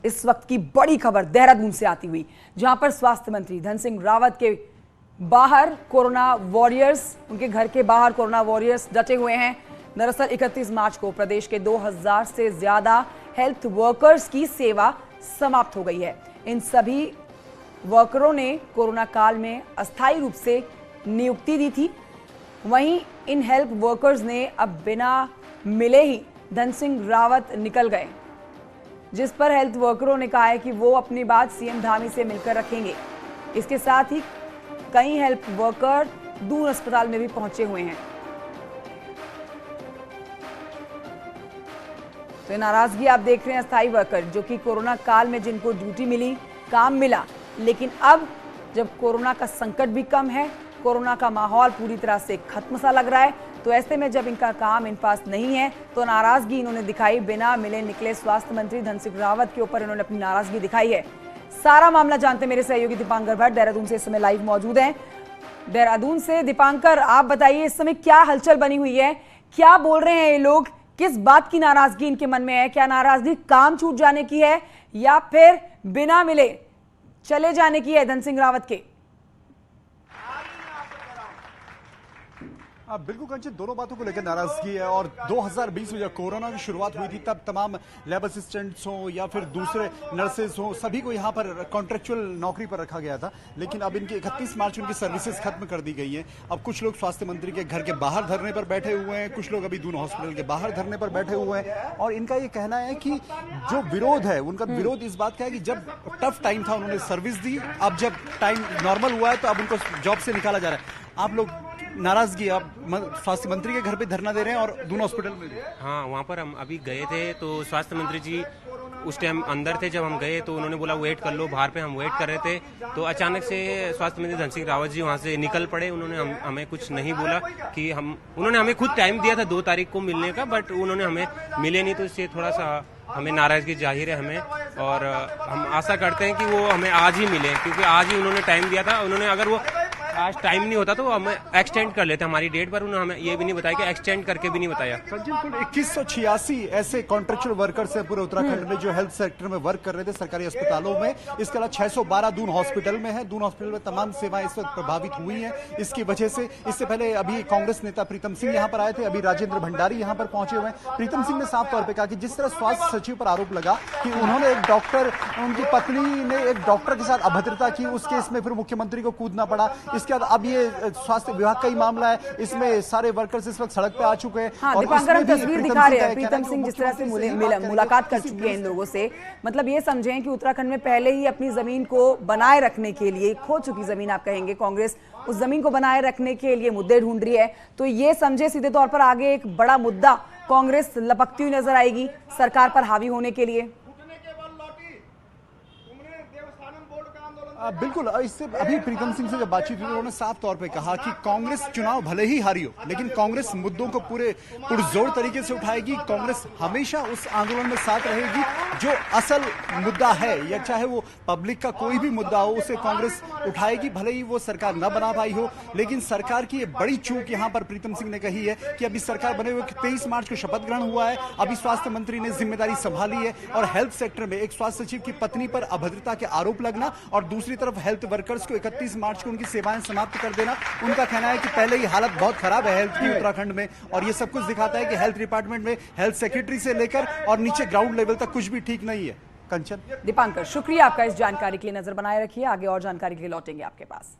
इस वक्त की बड़ी खबर देहरादून से आती हुई, जहां पर स्वास्थ्य मंत्री धन सिंह रावत के बाहर कोरोना वॉरियर्स, उनके घर के बाहर कोरोना वॉरियर्स डटे हुए हैं। दरअसल 31 मार्च को प्रदेश के 2000 से ज्यादा हेल्थ वर्कर्स की सेवा समाप्त हो गई है। इन सभी वर्करों ने कोरोना काल में अस्थायी रूप से नियुक्ति दी थी। वहीं इन हेल्थ वर्कर्स ने अब बिना मिले ही धन सिंह रावत निकल गए, जिस पर हेल्थ वर्करों ने कहा है कि वो अपनी बात सीएम धामी से मिलकर रखेंगे। इसके साथ ही कई हेल्थ वर्कर दून अस्पताल में भी पहुंचे हुए हैं। तो नाराजगी आप देख रहे हैं अस्थायी वर्कर, जो कि कोरोना काल में जिनको ड्यूटी मिली, काम मिला, लेकिन अब जब कोरोना का संकट भी कम है, कोरोना का माहौल पूरी तरह से खत्म सा लग रहा है, तो ऐसे में जब इनका काम इन पास नहीं है तो नाराजगी इन्होंने दिखाई। बिना मिले निकले स्वास्थ्य मंत्री धन सिंह रावत के ऊपर इन्होंने अपनी नाराजगी दिखाई है। सारा मामला जानते मेरे सहयोगी दीपांकर भट्ट देहरादून से इस समय लाइव मौजूद हैं। देहरादून से दीपांकर, आप बताइए इस समय क्या हलचल बनी हुई है, क्या बोल रहे हैं ये लोग, किस बात की नाराजगी इनके मन में है? क्या नाराजगी काम छूट जाने की है या फिर बिना मिले चले जाने की है धन सिंह रावत के? बिल्कुल कंचन, दोनों बातों को लेकर नाराजगी है। और 2020 में जब कोरोना की शुरुआत हुई थी तब तमाम लैब असिस्टेंट्स हो या फिर दूसरे नर्सेज हो, सभी को यहाँ पर कॉन्ट्रेक्चुअल नौकरी पर रखा गया था। लेकिन अब इनकी 31 मार्च उनकी सर्विसेज खत्म कर दी गई हैं। अब कुछ लोग स्वास्थ्य मंत्री के घर के बाहर धरने पर बैठे हुए हैं, कुछ लोग अभी दून हॉस्पिटल के बाहर धरने पर बैठे हुए हैं। और इनका ये कहना है कि जो विरोध है, उनका विरोध इस बात का है कि जब टफ टाइम था उन्होंने सर्विस दी, अब जब टाइम नॉर्मल हुआ है तो अब उनको जॉब से निकाला जा रहा है। आप लोग नाराजगी, आप स्वास्थ्य मंत्री के घर पे धरना दे रहे हैं और दून हॉस्पिटल में भी। हाँ, वहाँ पर हम अभी गए थे तो स्वास्थ्य मंत्री जी उस टाइम अंदर थे। जब हम गए तो उन्होंने बोला वेट कर लो, बाहर पे हम वेट कर रहे थे तो अचानक से स्वास्थ्य मंत्री धन सिंह रावत जी वहाँ से निकल पड़े। उन्होंने हमें कुछ नहीं बोला कि उन्होंने हमें खुद टाइम दिया था 2 तारीख को मिलने का, बट उन्होंने हमें मिले नहीं, तो इससे थोड़ा सा हमें नाराजगी जाहिर है हमें। और हम आशा करते हैं कि वो हमें आज ही मिले, क्योंकि आज ही उन्होंने टाइम दिया था। उन्होंने अगर वो आज टाइम नहीं होता तो हम एक्सटेंड कर लेते हमारी डेट, पर उन्होंने हमें ये भी नहीं बताया कि एक्सटेंड करके भी नहीं बताया। कुल 2186 ऐसे कॉन्ट्रेक्चुअल वर्कर्स हैं पूरे उत्तराखंड में जो हेल्थ सेक्टर में वर्क कर रहे थे सरकारी अस्पतालों में। इसके अलावा 612 दून हॉस्पिटल में है। दून हॉस्पिटल में तमाम सेवाएं इस वक्त प्रभावित हुई हैं इसकी वजह से। इससे पहले अभी कांग्रेस नेता प्रीतम सिंह यहाँ पर आए थे, अभी राजेंद्र भंडारी यहाँ पर पहुंचे हुए हैं। प्रीतम सिंह ने साफ तौर पर कहा कि जिस तरह स्वास्थ्य सचिव पर आरोप लगा कि उन्होंने एक डॉक्टर, उनकी पत्नी ने एक डॉक्टर के साथ अभद्रता की, उस केस में फिर मुख्यमंत्री को कूदना पड़ा। इसके बाद अब ये स्वास्थ्य विभाग का ही मामला है, इसमें सारे वर्कर्स इस वक्त सड़क पे आ चुके हैं। हाँ, दीपांकर हम तस्वीर दिखा रहे हैं, प्रीतम सिंह जिस तरह से मुलाकात कर चुके हैं इन लोगों से। मतलब ये समझें कि उत्तराखंड में पहले ही अपनी जमीन को बनाए रखने के लिए, खो चुकी जमीन आप कहेंगे, कांग्रेस उस जमीन को बनाए रखने के लिए मुद्दे ढूंढ रही है। तो ये समझे सीधे तौर पर आगे एक बड़ा मुद्दा कांग्रेस लपकती हुई नजर आएगी सरकार पर हावी होने के लिए। बिल्कुल, इससे अभी प्रीतम सिंह से जब बातचीत हुई उन्होंने साफ तौर पे कहा कि कांग्रेस चुनाव भले ही हारी हो, लेकिन कांग्रेस मुद्दों को पूरे पुरजोर तरीके से उठाएगी। कांग्रेस हमेशा उस आंदोलन में साथ रहेगी जो असल मुद्दा है, या चाहे वो पब्लिक का कोई भी मुद्दा हो, उसे कांग्रेस उठाएगी। भले ही वो सरकार न बना पाई हो, लेकिन सरकार की ये बड़ी चूक यहाँ पर प्रीतम सिंह ने कही है कि अभी सरकार बने हुए 23 मार्च को शपथ ग्रहण हुआ है, अभी स्वास्थ्य मंत्री ने जिम्मेदारी संभाली है और हेल्थ सेक्टर में एक स्वास्थ्य सचिव की पत्नी पर अभद्रता के आरोप लगना और दूसरी तरफ हेल्थ वर्कर्स को 31 मार्च को उनकी सेवाएं समाप्त कर देना। उनका कहना है कि पहले ही हालत बहुत खराब है हेल्थ की उत्तराखंड में, और ये सब कुछ दिखाता है कि हेल्थ डिपार्टमेंट में हेल्थ सेक्रेटरी से लेकर और नीचे ग्राउंड लेवल तक कुछ भी ठीक नहीं है। कंचन, दीपांकर, शुक्रिया आपका इस जानकारी के लिए। नजर बनाए रखिए, आगे और जानकारी के लिए लौटेंगे आपके पास।